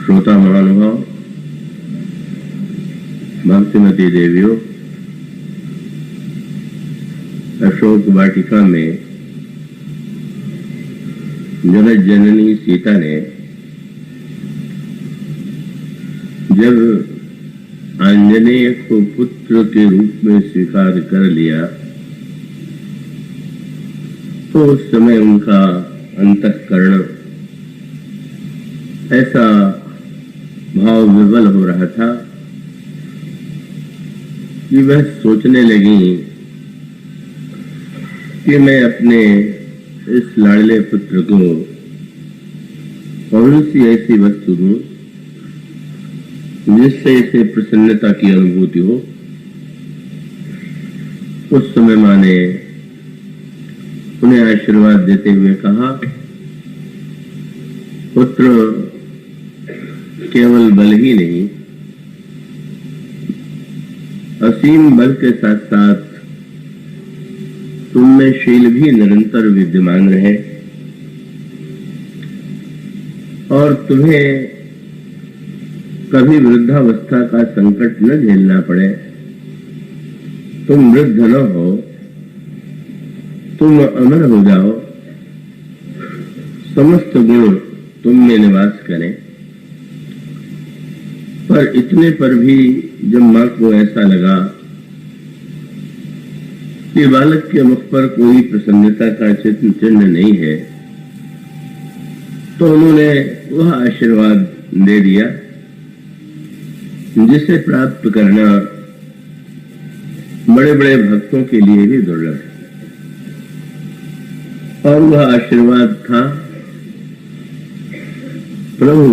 श्रोता महानुभाव, भक्तिमती देवियों, अशोक वाटिका में जगत जननी सीता ने जब आंजनेय को पुत्र के रूप में स्वीकार कर लिया तो उस समय उनका अंतःकरण ऐसा भाव विवल हो रहा था कि वह सोचने लगी कि मैं अपने इस लाडले पुत्र को कौन सी ऐसी वस्तु दूं जिससे इसे प्रसन्नता की अनुभूति हो। उस समय मां ने उन्हें आशीर्वाद देते हुए कहा, पुत्र केवल बल ही नहीं, असीम बल के साथ साथ तुम में शील भी निरंतर विद्यमान रहे और तुम्हें कभी वृद्धावस्था का संकट न झेलना पड़े। तुम वृद्ध न हो, तुम अमर हो जाओ, समस्त गुण तुम में निवास करें। पर इतने पर भी जब मां को ऐसा लगा कि बालक के मुख पर कोई प्रसन्नता का चिन्ह नहीं है, तो उन्होंने वह आशीर्वाद दे दिया जिसे प्राप्त करना बड़े बड़े भक्तों के लिए भी दुर्लभ है। और वह आशीर्वाद था, प्रभु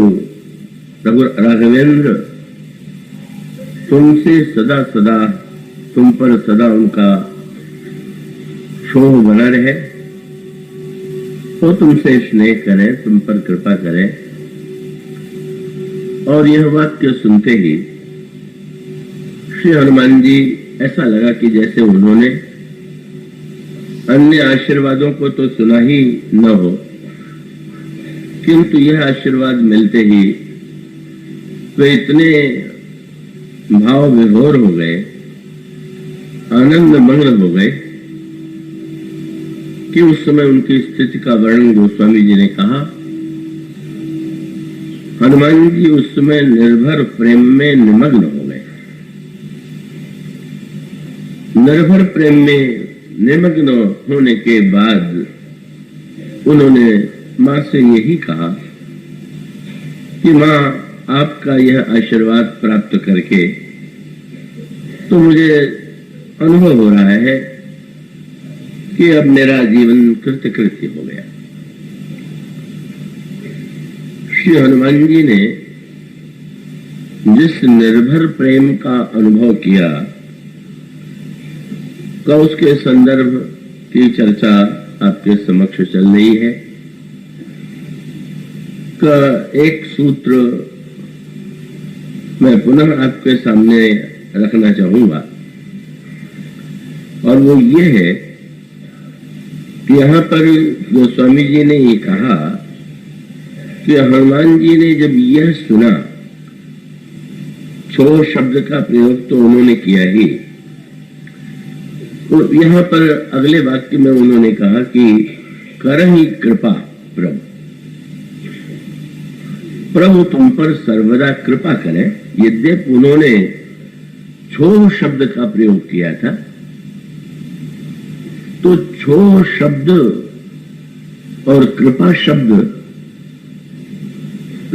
राघवेंद्र तुमसे सदा सदा, तुम पर सदा उनका क्षोभ बना रहे, वो तुमसे स्नेह करें, तुम पर कृपा करें। और यह वाक्य सुनते ही श्री हनुमान जी ऐसा लगा कि जैसे उन्होंने अन्य आशीर्वादों को तो सुना ही न हो, किंतु यह आशीर्वाद मिलते ही वे इतने भाव विभोर हो गए, आनंद मग्न हो गए कि उस समय उनकी स्थिति का वर्णन गोस्वामी जी ने कहा। हनुमान जी उस समय निर्भर प्रेम में निमग्न हो गए। निर्भर प्रेम में निमग्न होने के बाद उन्होंने मां से यही कहा कि मां, आपका यह आशीर्वाद प्राप्त करके तो मुझे अनुभव हो रहा है कि अब मेरा जीवन कृतकृत्य हो गया। श्री हनुमान जी ने जिस निर्भर प्रेम का अनुभव किया का उसके संदर्भ की चर्चा आपके समक्ष चल रही है। का एक सूत्र मैं पुनः आपके सामने रखना चाहूंगा और वो ये है कि यहाँ पर गोस्वामी जी ने ये कहा कि हनुमान जी ने जब यह सुना, छो शब्द का प्रयोग तो उन्होंने किया ही, तो यहाँ पर अगले वाक्य में उन्होंने कहा कि करहि कृपा प्रभु, प्रभु तुम पर सर्वदा कृपा करें। यद्यपि उन्होंने छो शब्द का प्रयोग किया था, तो छो शब्द और कृपा शब्द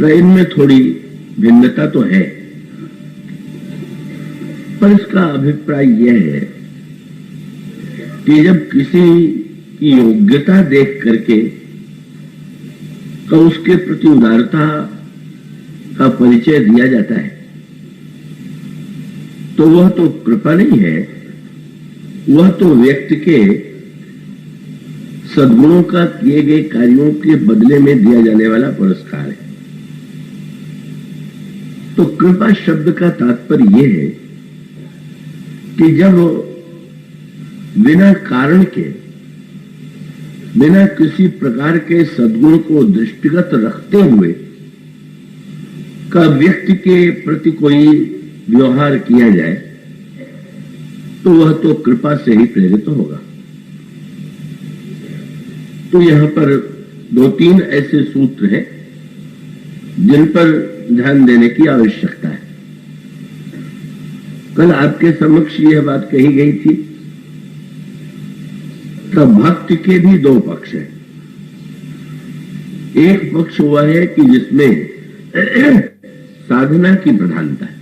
इनमें थोड़ी भिन्नता तो है, पर इसका अभिप्राय यह है कि जब किसी की योग्यता देख करके तो उसके प्रति उदारता का परिचय दिया जाता है, तो वह तो कृपा नहीं है, वह तो व्यक्ति के सद्गुणों का किए गए कार्यों के बदले में दिया जाने वाला पुरस्कार है। तो कृपा शब्द का तात्पर्य यह है कि जब बिना कारण के, बिना किसी प्रकार के सद्गुण को दृष्टिगत रखते हुए का व्यक्ति के प्रति कोई व्यवहार किया जाए तो वह तो कृपा से ही प्रेरित होगा। तो यहां पर 2-3 ऐसे सूत्र हैं जिन पर ध्यान देने की आवश्यकता है। कल आपके समक्ष यह बात कही गई थी कि भक्त के भी 2 पक्ष हैं। एक पक्ष वह है कि जिसमें साधना की प्रधानता है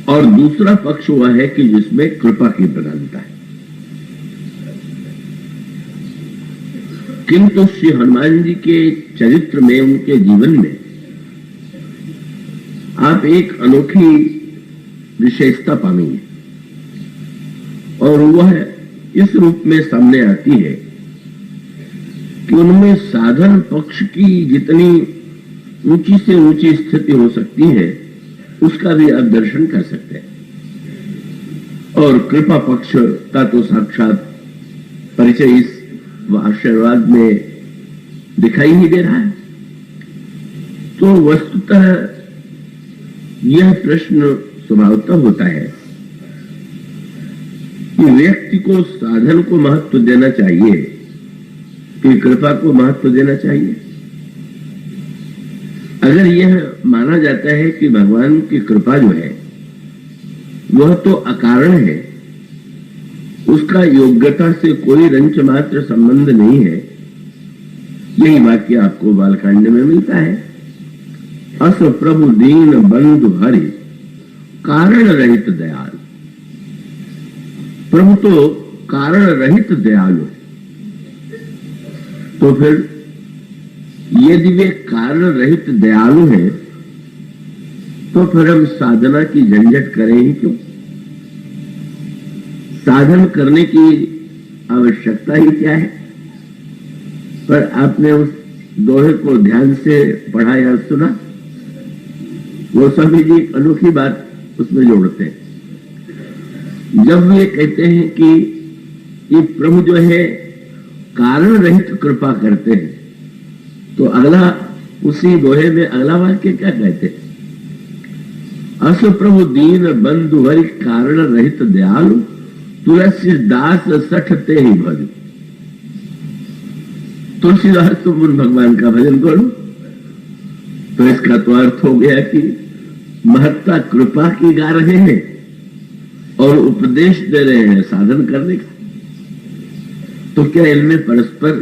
और दूसरा पक्ष वह है कि जिसमें कृपा की प्रधानता है। किंतु श्री हनुमान जी के चरित्र में, उनके जीवन में आप एक अनोखी विशेषता पाएंगे और वह इस रूप में सामने आती है कि उनमें साधन पक्ष की जितनी ऊंची से ऊंची स्थिति हो सकती है उसका भी आप दर्शन कर सकते हैं और कृपा पक्ष का तो साक्षात परिचय इस आशीर्वाद में दिखाई ही दे रहा है। तो वस्तुतः यह प्रश्न स्वभावतः होता है कि व्यक्ति को साधन को महत्व देना चाहिए कि कृपा को महत्व देना चाहिए। अगर यह माना जाता है कि भगवान की कृपा जो है वह तो अकारण है, उसका योग्यता से कोई रंच मात्र संबंध नहीं है, यही वाक्य आपको बालकांड में मिलता है। अस प्रभु दीन बंधु हरि कारण रहित दयालु। प्रभु तो कारण रहित दयालु, तो फिर यदि वे कारण रहित दयालु हैं तो फिर हम साधना की झंझट करें ही क्यों? साधन करने की आवश्यकता ही क्या है? पर आपने उस दोहे को ध्यान से पढ़ा या सुना? वो सभी जी अनोखी बात उसमें जोड़ते हैं। जब वे कहते हैं कि ये प्रभु जो है कारण रहित कृपा करते हैं, तो अगला उसी दोहे में अगला वाक्य क्या कहते हैं? अस प्रभु दीन बंधु हरि कारण रहित दयालु तुलसीदास सठते ही भजो। तुलसीदास तुम उन भगवान का भजन करो। तो इसका तो अर्थ हो गया कि महत्ता कृपा की गा रहे हैं और उपदेश दे रहे हैं साधन करने का। तो क्या इनमें परस्पर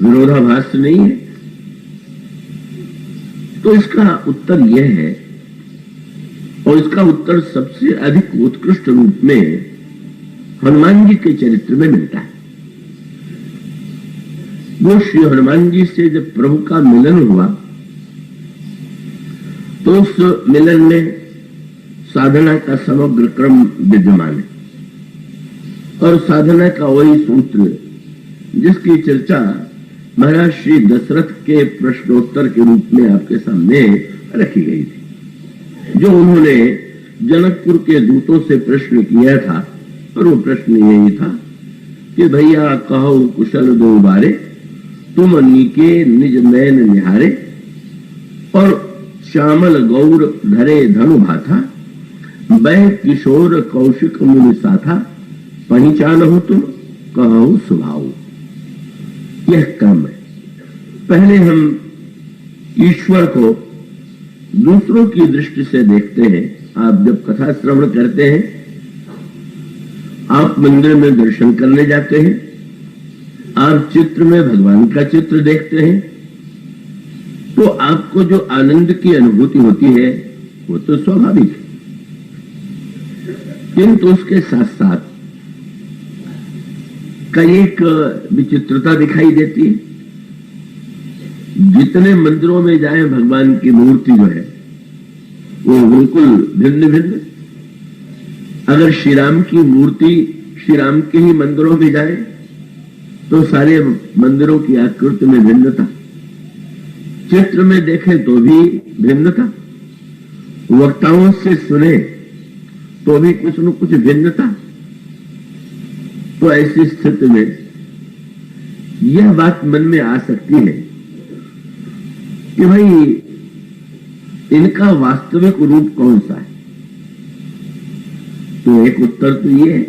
विरोधाभास नहीं है? तो इसका उत्तर यह है, और इसका उत्तर सबसे अधिक उत्कृष्ट रूप में हनुमान जी के चरित्र में मिलता है। वो श्री हनुमान जी से जब प्रभु का मिलन हुआ तो उस मिलन में साधना का समग्र क्रम विद्यमान है और साधना का वही सूत्र जिसकी चर्चा महाराज श्री दशरथ के प्रश्नोत्तर के रूप में आपके सामने रखी गई थी, जो उन्होंने जनकपुर के दूतों से प्रश्न किया था। और वो प्रश्न यही था कि भैया कहो कुशल दो बारे, तुम नीके निज नयन निहारे, और श्यामल गौर धरे धनु भाथा, वह किशोर कौशिक मुनि साथा, पहचान हो तुम कहो स्वभाव। यह क्रम है। पहले हम ईश्वर को दूसरों की दृष्टि से देखते हैं। आप जब कथा श्रवण करते हैं, आप मंदिर में दर्शन करने जाते हैं, आप चित्र में भगवान का चित्र देखते हैं, तो आपको जो आनंद की अनुभूति होती है वो तो स्वाभाविक है। किंतु उसके साथ साथ कई एक विचित्रता दिखाई देती है। जितने मंदिरों में जाए भगवान की मूर्ति जो है वो बिल्कुल भिन्न भिन्न। अगर श्री राम की मूर्ति श्री राम के ही मंदिरों में जाए तो सारे मंदिरों की आकृति में भिन्नता, चित्र में देखें तो भी भिन्नता, वक्ताओं से सुने तो भी कुछ न कुछ भिन्नता। तो ऐसी स्थिति में यह बात मन में आ सकती है कि भाई इनका वास्तविक रूप कौन सा है? तो एक उत्तर तो ये है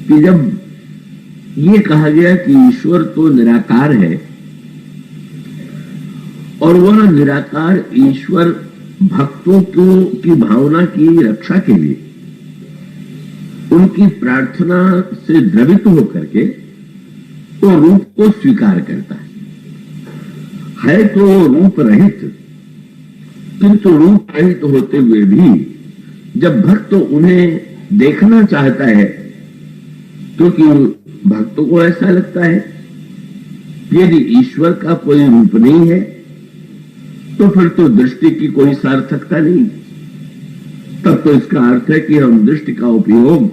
कि जब ये कहा गया कि ईश्वर तो निराकार है और वह निराकार ईश्वर भक्तों की भावना की रक्षा के लिए उनकी प्रार्थना से द्रवित होकर के तो रूप को स्वीकार करता है तो रूप रहित, किंतु रूप रहित होते हुए भी जब भक्त उन्हें देखना चाहता है, क्योंकि भक्तों को ऐसा लगता है यदि ईश्वर का कोई रूप नहीं है तो फिर तो दृष्टि की कोई सार्थकता नहीं। तब तो इसका अर्थ है कि हम दृष्टि का उपयोग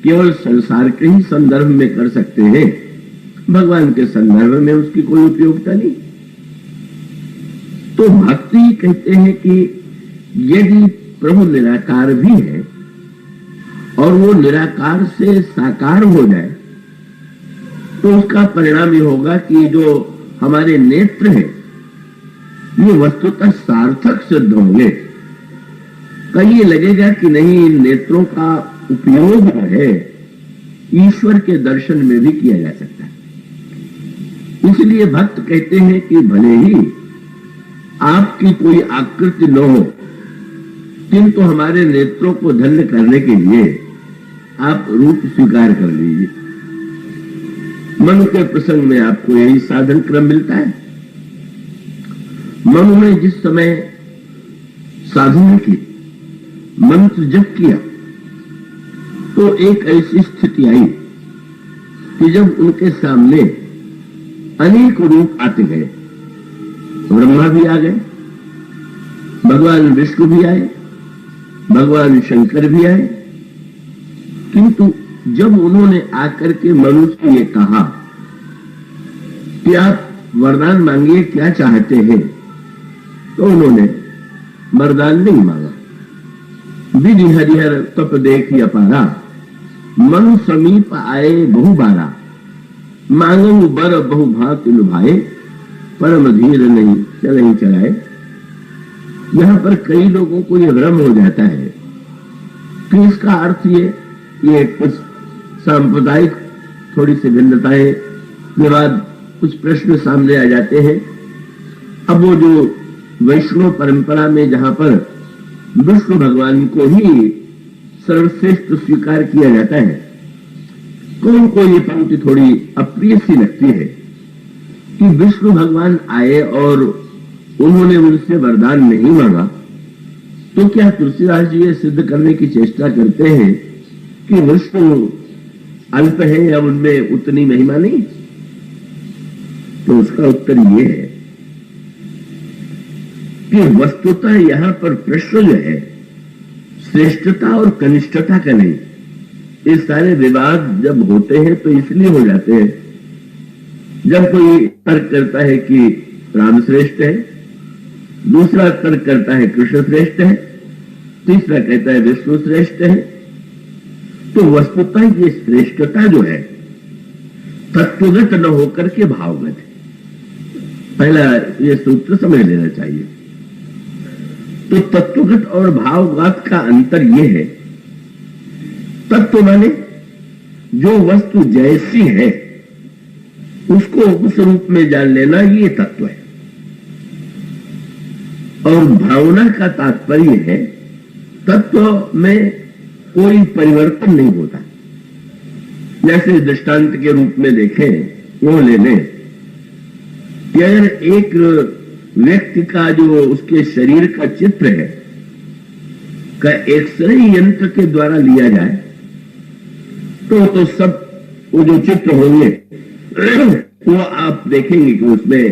केवल संसार के ही संदर्भ में कर सकते हैं, भगवान के संदर्भ में उसकी कोई उपयोगिता नहीं। तो भक्ति कहते हैं कि यदि प्रभु निराकार भी है और वो निराकार से साकार हो जाए तो उसका परिणाम ये होगा कि जो हमारे नेत्र हैं ये वस्तुतः सार्थक सिद्ध होंगे। कहीं ये लगेगा कि नहीं, इन नेत्रों का उपयोग है ईश्वर के दर्शन में भी किया जा सकता है। इसलिए भक्त कहते हैं कि भले ही आपकी कोई आकृति न हो, किंतु हमारे नेत्रों को धन्य करने के लिए आप रूप स्वीकार कर लीजिए। मनु के प्रसंग में आपको यही साधन क्रम मिलता है। मनु ने जिस समय साधना की, मंत्र जप किया, तो एक ऐसी स्थिति आई कि जब उनके सामने अनेक रूप आते गए। ब्रह्मा भी आ गए, भगवान विष्णु भी आए, भगवान शंकर भी आए, किंतु जब उन्होंने आकर के मनु से ये कहा कि आप वरदान मांगिए, क्या चाहते हैं, तो उन्होंने वरदान नहीं मांगा। विधि हरिहर तप देखी अपारा, मनु समीप आए बहु बारा, मांगू बर बहु भांति लुभाए, परम धीर नहीं चले चलाए। यहां पर कई लोगों को यह भ्रम हो जाता है कि इसका अर्थ ये कुछ सांप्रदायिक थोड़ी सी भिन्नताएं के बाद कुछ प्रश्न सामने आ जाते हैं। अब वो जो वैष्णव परंपरा में जहां पर विष्णु भगवान को ही सर्वश्रेष्ठ स्वीकार किया जाता है, तो उनको ये पंक्ति थोड़ी अप्रिय सी लगती है कि विष्णु भगवान आए और उन्होंने उनसे वरदान नहीं मांगा, तो क्या तुलसीदास जी ये सिद्ध करने की चेष्टा करते हैं कि विष्णु अल्प है या उनमें उतनी महिमा नहीं? तो उसका उत्तर ये है कि वस्तुतः यहां पर प्रश्न जो है श्रेष्ठता और कनिष्ठता का नहीं। ये सारे विवाद जब होते हैं तो इसलिए हो जाते हैं, जब कोई तर्क करता है कि राम श्रेष्ठ है, दूसरा तर्क करता है कृष्ण श्रेष्ठ है, तीसरा कहता है विष्णु श्रेष्ठ है, तो वस्तुतः ये श्रेष्ठता जो है तत्वगत न होकर के भावगत है। पहला ये सूत्र समझ लेना चाहिए। तो तत्वगत और भावगत का अंतर यह है, तत्व माने जो वस्तु जैसी है उसको उस रूप में जान लेना, ये तत्व है। और भावना का तात्पर्य है तत्व में कोई परिवर्तन नहीं होता। जैसे दृष्टांत के रूप में देखें, वो ले लें कि अगर एक व्यक्ति का जो उसके शरीर का चित्र है का एक्सरे यंत्र के द्वारा लिया जाए तो सब वो जो चित्र होंगे वो आप देखेंगे कि उसमें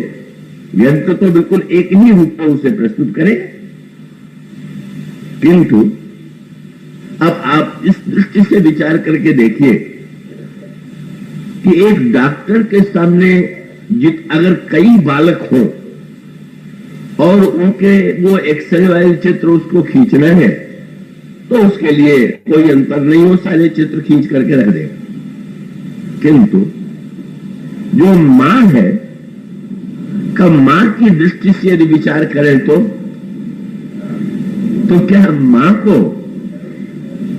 यंत्र तो बिल्कुल एक ही रूप में उसे प्रस्तुत करे, किंतु अब आप इस दृष्टि से विचार करके देखिए कि एक डॉक्टर के सामने अगर कई बालक हो और उनके वो एक्सरे वाले चित्र उसको खींचना है तो उसके लिए कोई अंतर नहीं, वो सारे चित्र खींच करके रख दे। किंतु जो मां है का मां की दृष्टि से यदि विचार करें तो तो क्या मां को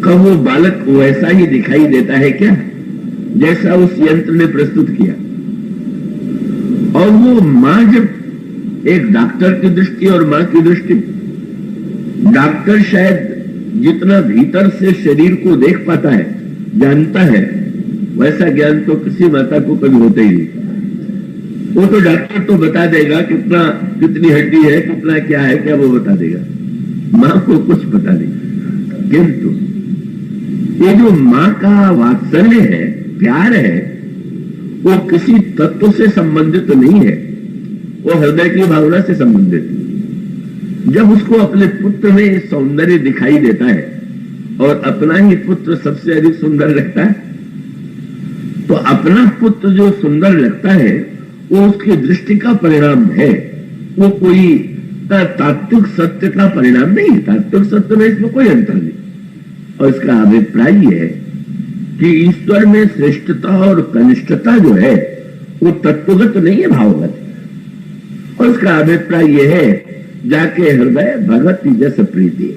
कब वो बालक वैसा ही दिखाई देता है क्या, जैसा उस यंत्र ने प्रस्तुत किया? और वो मां जब एक डॉक्टर की दृष्टि और मां की दृष्टि, डॉक्टर शायद जितना भीतर से शरीर को देख पाता है, जानता है, वैसा ज्ञान तो किसी माता को कभी होता ही नहीं। वो तो डॉक्टर तो बता देगा कितना, कितनी हड्डी है, कितना क्या है, क्या वो बता देगा। मां को कुछ पता नहीं। किंतु ये जो मां का वात्सल्य है, प्यार है, वो किसी तत्व से संबंधित नहीं है, वो हृदय की भावना से संबंधित है। जब उसको अपने पुत्र में सौंदर्य दिखाई देता है और अपना ही पुत्र सबसे अधिक सुंदर लगता है, तो अपना पुत्र जो सुंदर लगता है वो उसकी दृष्टि का परिणाम है, वो कोई तात्विक सत्य का परिणाम नहीं है। तात्विक सत्य में इसमें कोई अंतर नहीं। और इसका अभिप्राय यह है कि ईश्वर में श्रेष्ठता और कनिष्ठता जो है वो तत्वगत नहीं है, भावगत। और इसका अभिप्राय यह है, जाके हृदय भगत जस प्रीति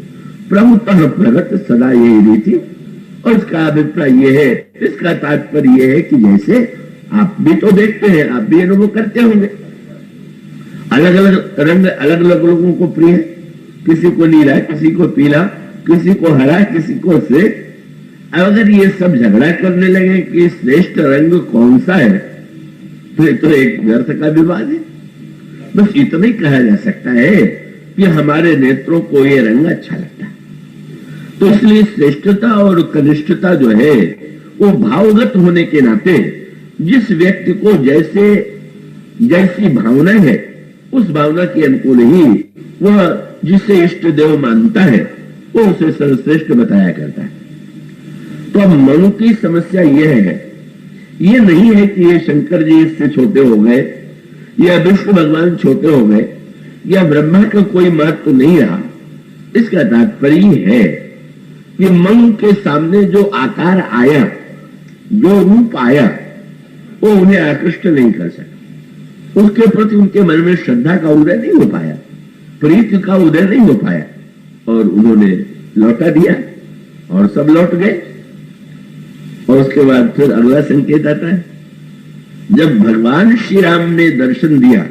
प्रभुतः प्रगत सदा यही रीति। और इसका अभिप्राय यह है, इसका तात्पर्य यह है कि जैसे आप भी तो देखते हैं, आप भी अनुभव करते होंगे, अलग अलग रंग अलग अलग लोगों को प्रिय है, किसी को नीला, किसी को पीला, किसी को हरा, किसी को श्वेत। अगर ये सब झगड़ा करने लगे कि श्रेष्ठ रंग कौन सा है, तो एक व्यर्थ का विवाद है। बस इतना ही कहा जा सकता है कि हमारे नेत्रों को ये रंग अच्छा लगता है। तो इसलिए श्रेष्ठता और कनिष्ठता जो है वो भावगत होने के नाते जिस व्यक्ति को जैसी भावना है उस भावना के अनुकूल ही वह जिसे इष्ट देव मानता है वो उसे सर्वश्रेष्ठ बताया करता है। तो अब मनु की समस्या यह है, ये नहीं है कि ये शंकर जी इससे छोटे हो गए या विष्णु भगवान छोटे हो गए या ब्रह्मा का कोई महत्व तो नहीं रहा। इसका तात्पर्य है कि मनु के सामने जो आकार आया, जो रूप आया, वो उन्हें आकृष्ट नहीं कर सका। उसके प्रति उनके मन में श्रद्धा का उदय नहीं हो पाया, प्रीति का उदय नहीं हो पाया, और उन्होंने लौटा दिया और सब लौट गए। और उसके बाद फिर अगला संकेत आता है, जब भगवान श्री राम ने दर्शन दिया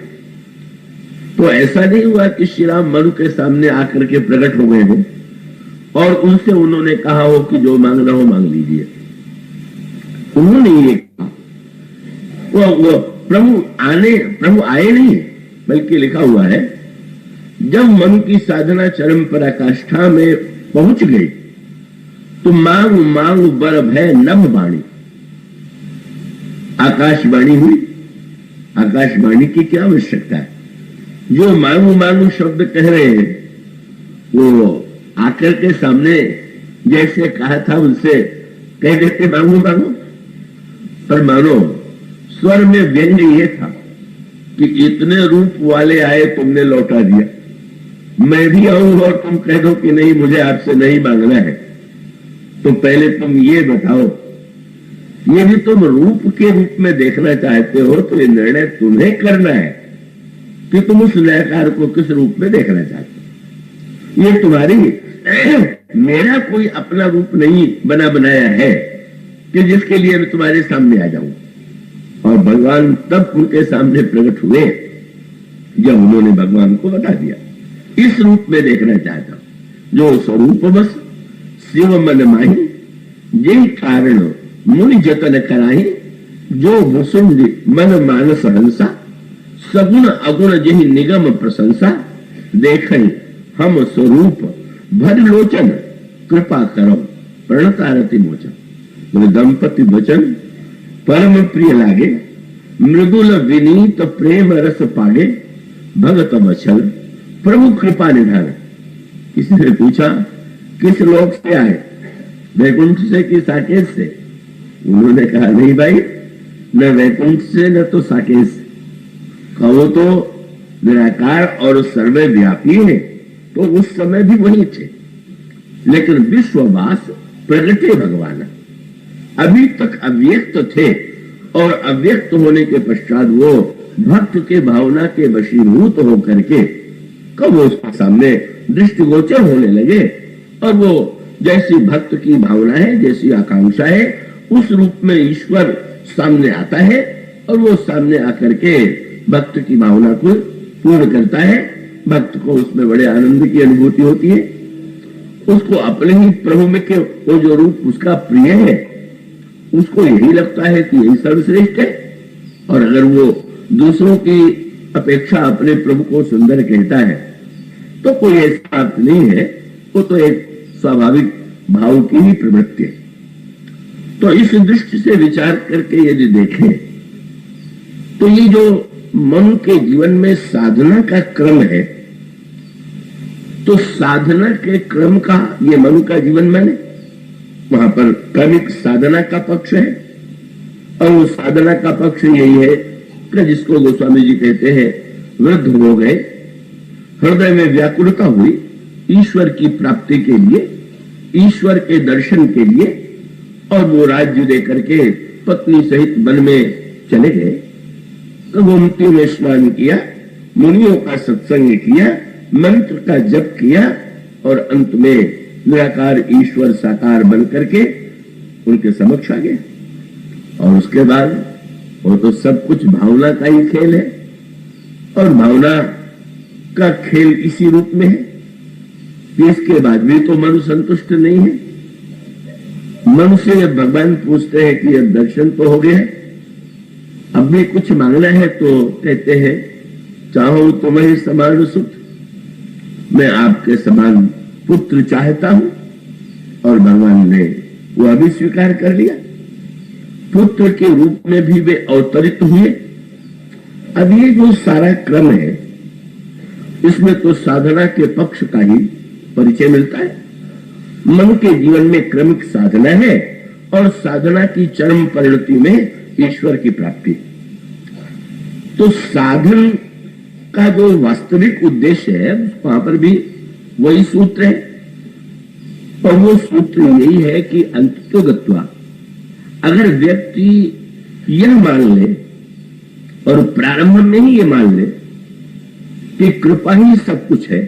तो ऐसा नहीं हुआ कि श्री राम मनु के सामने आकर के प्रकट हो गए हो और उनसे उन्होंने कहा हो कि जो मांगना हो मांग लीजिए। उन्होंने ये कहा, वो प्रभु आए नहीं, बल्कि लिखा हुआ है जब मनु की साधना चरम पराकाष्ठा में पहुंच गई तो मांग मांग बर भय नभ बाणी। आकाशवाणी हुई। आकाशवाणी की क्या आवश्यकता है? जो मांगू मांगू शब्द कह रहे हैं वो आकर के सामने जैसे कहा था उनसे कह देते मांगू मांगू। पर मानो स्वर में व्यंग ये था कि इतने रूप वाले आए, तुमने लौटा दिया। मैं भी आऊं और तुम कह दो कि नहीं, मुझे आपसे नहीं मांगना है। तो पहले तुम ये बताओ, यदि तुम रूप के रूप में देखना चाहते हो तो ये निर्णय तुम्हें करना है कि तुम उस न्यायकार को किस रूप में देखना चाहते हो। ये तुम्हारी मेरा कोई अपना रूप नहीं बना बनाया है कि जिसके लिए मैं तुम्हारे सामने आ जाऊं। और भगवान तब उनके सामने प्रकट हुए जब उन्होंने भगवान को बता दिया, इस रूप में देखना चाहता हूं जो स्वरूप बस शिव मन माही, जिन कारण मुनि जतन कराही, जो भुसुंड मन मानस हंसा, सगुण अगुण जिहि निगम प्रशंसा, देखई हम स्वरूप भर लोचन, कृपा करो प्रणतारति मोचन। बोले दंपति वचन परम प्रिय लागे, मृदुल विनीत प्रेम रस पागे, भगत वचल प्रभु कृपा निधान। किसी ने पूछा किस लोक से आए, वैकुंठ से कि साकेत से? उन्होंने कहा नहीं भाई, न वैकुंठ से न तो साकेत से। कहो तो निराकार और सर्वव्यापी है, तो उस समय भी वही थे, लेकिन विश्ववास प्रगटे भगवान अभी तक अव्यक्त थे और अव्यक्त होने के पश्चात वो भक्त के भावना के वशीभूत होकर के कब उसके सामने दृष्टिगोचर होने लगे और वो जैसी भक्त की भावना है, जैसी आकांक्षा है, उस रूप में ईश्वर सामने आता है और वो सामने आकर के भक्त की भावना को पूर्ण करता है। भक्त को उसमें बड़े आनंद की अनुभूति होती है। उसको अपने ही प्रभु में के वो जो रूप उसका प्रिय है, उसको यही लगता है कि यही सर्वश्रेष्ठ है। और अगर वो दूसरों की अपेक्षा अपने प्रभु को सुंदर कहता है तो कोई ऐसा अर्थ नहीं है, वो तो एक स्वाभाविक भाव की ही प्रवृत्ति है। तो इस दृष्टि से विचार करके यदि देखें तो ये जो मन के जीवन में साधना का क्रम है, तो साधना के क्रम का ये मन का जीवन माने वहां पर क्रमिक साधना का पक्ष है। और वो साधना का पक्ष यही है कि जिसको गोस्वामी जी कहते हैं वृद्ध हो गए, हृदय में व्याकुलता हुई ईश्वर की प्राप्ति के लिए, ईश्वर के दर्शन के लिए, और वो राज्य देकर के पत्नी सहित वन में चले गए। तो गोमती में स्नान किया, मुनियों का सत्संग किया, मंत्र का जप किया और अंत में निराकार ईश्वर साकार बन करके उनके समक्ष आ गए। और उसके बाद वो तो सब कुछ भावना का ही खेल है, और भावना का खेल इसी रूप में है कि इसके बाद भी तो मन संतुष्ट नहीं है। मन से भगवान पूछते हैं कि अब दर्शन तो हो गया है, अब भी कुछ मांगना है, तो कहते हैं चाहो तुम्हें समान सुख, मैं आपके समान पुत्र चाहता हूं। और भगवान ने वो अभी स्वीकार कर लिया, पुत्र के रूप में भी वे अवतरित हुए। अब ये जो सारा क्रम है इसमें तो साधना के पक्ष का ही परिचय मिलता है। मन के जीवन में क्रमिक साधना है और साधना की चरम परिणति में ईश्वर की प्राप्ति। तो साधन का जो वास्तविक उद्देश्य है वहां पर भी वही सूत्र है, और वो सूत्र यही है कि अंततोगत्वा अगर व्यक्ति यह मान ले और प्रारंभ में ही ये मान ले कि कृपा ही सब कुछ है,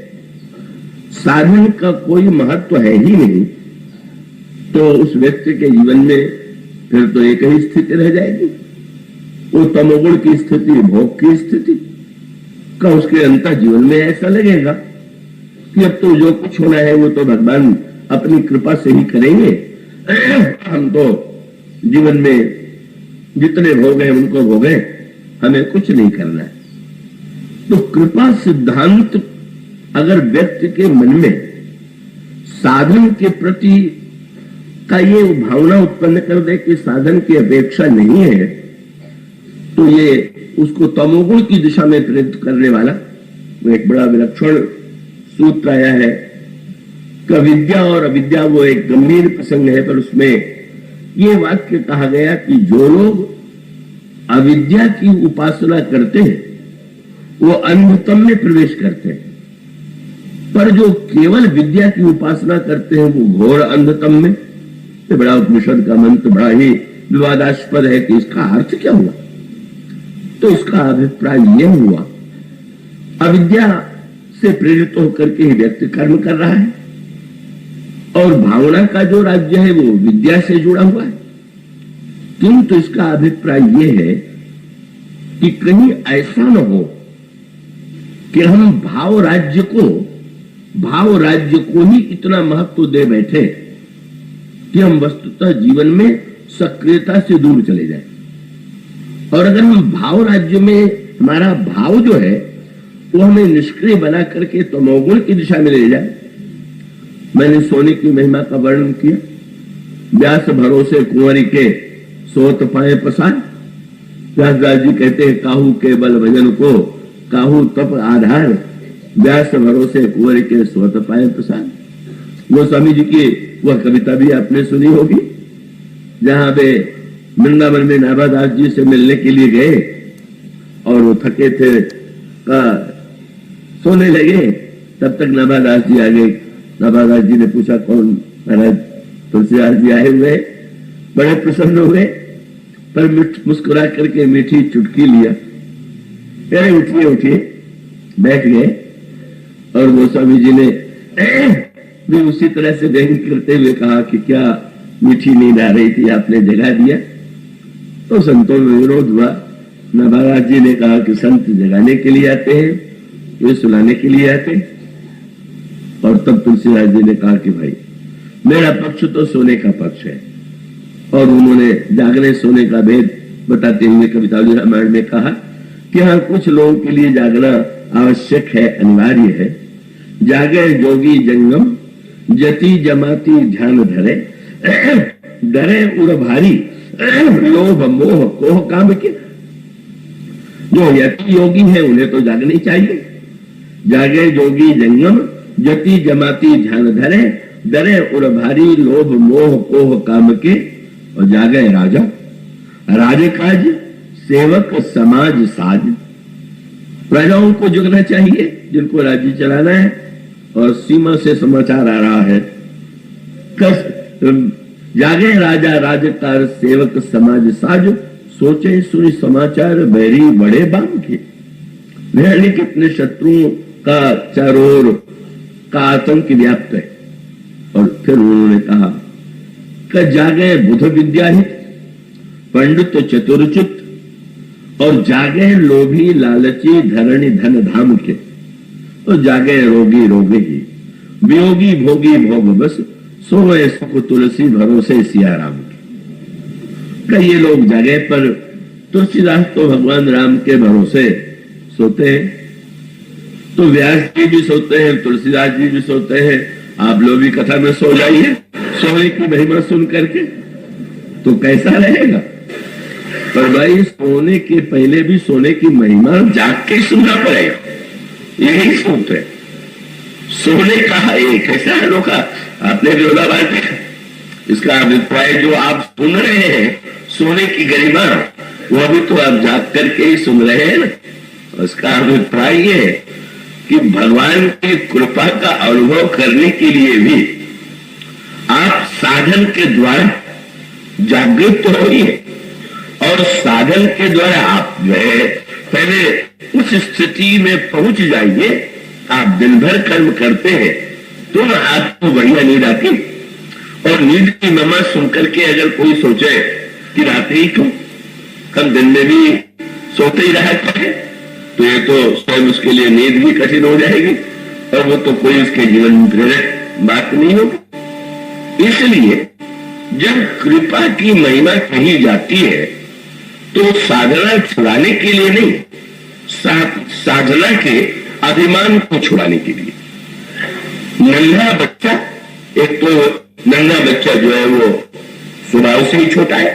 साधन का कोई महत्व है ही नहीं, तो उस व्यक्ति के जीवन में फिर तो एक ही स्थिति रह जाएगी, वो तमोगुण की स्थिति, भोग की स्थिति का उसके अंत जीवन में ऐसा लगेगा कि अब तो जो कुछ होना है वो तो भगवान अपनी कृपा से ही करेंगे, हम तो जीवन में जितने भोग हैं उनको भोगे, हमें कुछ नहीं करना है। तो कृपा सिद्धांत अगर व्यक्ति के मन में साधन के प्रति का ये भावना उत्पन्न कर दे कि साधन की अपेक्षा नहीं है, तो ये उसको तमोगुण की दिशा में प्रेरित करने वाला वो एक बड़ा विलक्षण सूत्र आया है कि विद्या और अविद्या वो एक गंभीर प्रसंग है, पर उसमें ये वाक्य कहा गया कि जो लोग अविद्या की उपासना करते हैं वो अंधतम में प्रवेश करते हैं, पर जो केवल विद्या की उपासना करते हैं वो घोर अंधतम में। तो बड़ा उपनिषद का मंत्र बड़ा ही विवादास्पद है कि इसका अर्थ क्या हुआ। तो इसका अभिप्राय यह हुआ, अविद्या से प्रेरित होकर के ही व्यक्ति कर्म कर रहा है और भावना का जो राज्य है वो विद्या से जुड़ा हुआ है। किंतु इसका अभिप्राय यह है कि कहीं ऐसा न हो कि हम भाव राज्य को ही इतना महत्व दे बैठे कि हम वस्तुतः जीवन में सक्रियता से दूर चले जाएं। और अगर हम भाव राज्य में हमारा भाव जो है वो हमें निष्क्रिय बना करके तमोगुण की दिशा में ले जाए। मैंने सोने की महिमा का वर्णन किया, व्यास भरोसे कुंवरी के सोत पाए पसार। व्यासदास जी कहते हैं काहू के बल भजन को काहू तप आधार, व्यास भरोसे कुंवरी के सोत पाए पसार। वो स्वामी जी की वह कविता भी आपने सुनी होगी, जहां वे वृंदावन में नाभादास जी से मिलने के लिए गए और वो थके थे, सोने लगे, तब तक नाभादास जी आ गए। नाभादास जी ने पूछा कौन? महाराज तुलसीदास जी आए हुए। बड़े प्रसन्न हुए, पर मुस्कुरा करके मीठी चुटकी लिया, अरे उठिए उठिए, बैठ गए। और गोस्वामी जी ने भी उसी तरह से व्यंग करते हुए कहा कि क्या मीठी नींद आ रही थी, आपने जगा दिया। तो संतों में विरोध हुआ। महाराज जी ने कहा कि संत जगाने के लिए आते हैं, ये सुलाने के लिए आते हैं। और तब तुलसीदास जी ने कहा कि भाई मेरा पक्ष तो सोने का पक्ष है। और उन्होंने जागने सोने का भेद बताते हुए कवितावली रामायण में कहा कि हाँ, कुछ लोगों के लिए जागना आवश्यक है, अनिवार्य है। जागे जोगी जंगम जति जमाती ध्यान धरे, डरे उड़ भारी लोभ मोह कोह काम के। जो यति योगी है उन्हें तो जागनी चाहिए। जागे जोगी जंगम जति जमाती ध्यान धरे, डरे उड़ भारी लोभ मोह कोह काम के। और जागे राजा राजकाज सेवक समाज साज। प्रजाओं को जुगना चाहिए जिनको राज्य चलाना है। और सीमा से समाचार आ रहा है, जागे राजा राजकार सेवक समाज साज, सोचे सुनी समाचार बैरी बड़े बाम के। भैया कितने शत्रुओं का चारों ओर का आतंक व्याप्त है। और फिर उन्होंने कहा कि जागे बुध विद्याहित पंडित चतुरचित, और जागे लोभी लालची धरणी धन धाम के। और जागे रोगी रोगे ही वियोगी भोगी भोग बस, सोए सुख तुलसी भरोसे सिया राम के। ये लोग जागे पर तुलसीदास तो भगवान राम के भरोसे सोते हैं। तो व्यास जी भी सोते हैं, तुलसीदास जी भी सोते हैं। आप लोग भी कथा में सो जाइए सोने की महिमा सुन करके, तो कैसा रहेगा। पर भाई सोने के पहले भी सोने की महिमा जाग के सुनना पड़ेगा, यही सोच है। सोने का एक ऐसा अनोखा आपने बोला बात, इसका अभिप्राय जो आप सुन रहे हैं सोने की गरिमा, वो अभी तो आप जाग करके ही सुन रहे हैं ना। उसका अभिप्राय ये है कि भगवान की कृपा का अनुभव करने के लिए भी आप साधन के द्वारा जागृत तो होइए, और साधन के द्वारा आप पहले उस स्थिति में पहुंच जाइए। आप दिन भर कर्म करते हैं तो आपको बढ़िया नींद आती। और नींद की महिमा सुनकर के अगर कोई सोचे कि रात्रि ही क्यों, हम दिन में भी सोते ही रहा करें, तो ये तो स्वयं उसके लिए नींद भी कठिन हो जाएगी, और वो तो कोई उसके जीवन में प्रेरक बात नहीं होगी। इसलिए जब कृपा की महिमा कही जाती है तो साधना छुड़ाने के लिए नहीं, साधना के अभिमान को छुड़ाने के लिए। नन्हा बच्चा, एक तो नन्हा बच्चा जो है वो स्वभाव से ही छोटा है,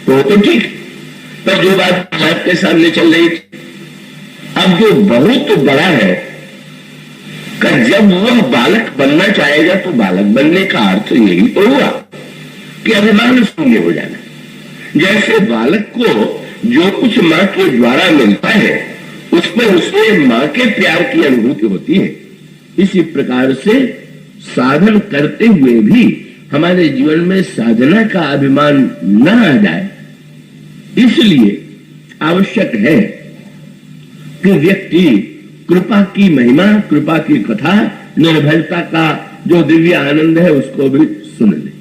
तो ठीक, पर जो बात आपके सामने चल रही थी, अब जो बहुत बड़ा है कि जब वह बालक बनना चाहेगा तो बालक बनने का अर्थ यही तो हुआ कि अभिमान शून्य हो जाना। जैसे बालक को जो कुछ मां के द्वारा मिलता है उसमें उसे मां के प्यार की अनुभूति होती है, इसी प्रकार से साधन करते हुए भी हमारे जीवन में साधना का अभिमान न आ जाए। इसलिए आवश्यक है कि व्यक्ति कृपा की महिमा, कृपा की कथा, निर्भयता का जो दिव्य आनंद है उसको भी सुन ले।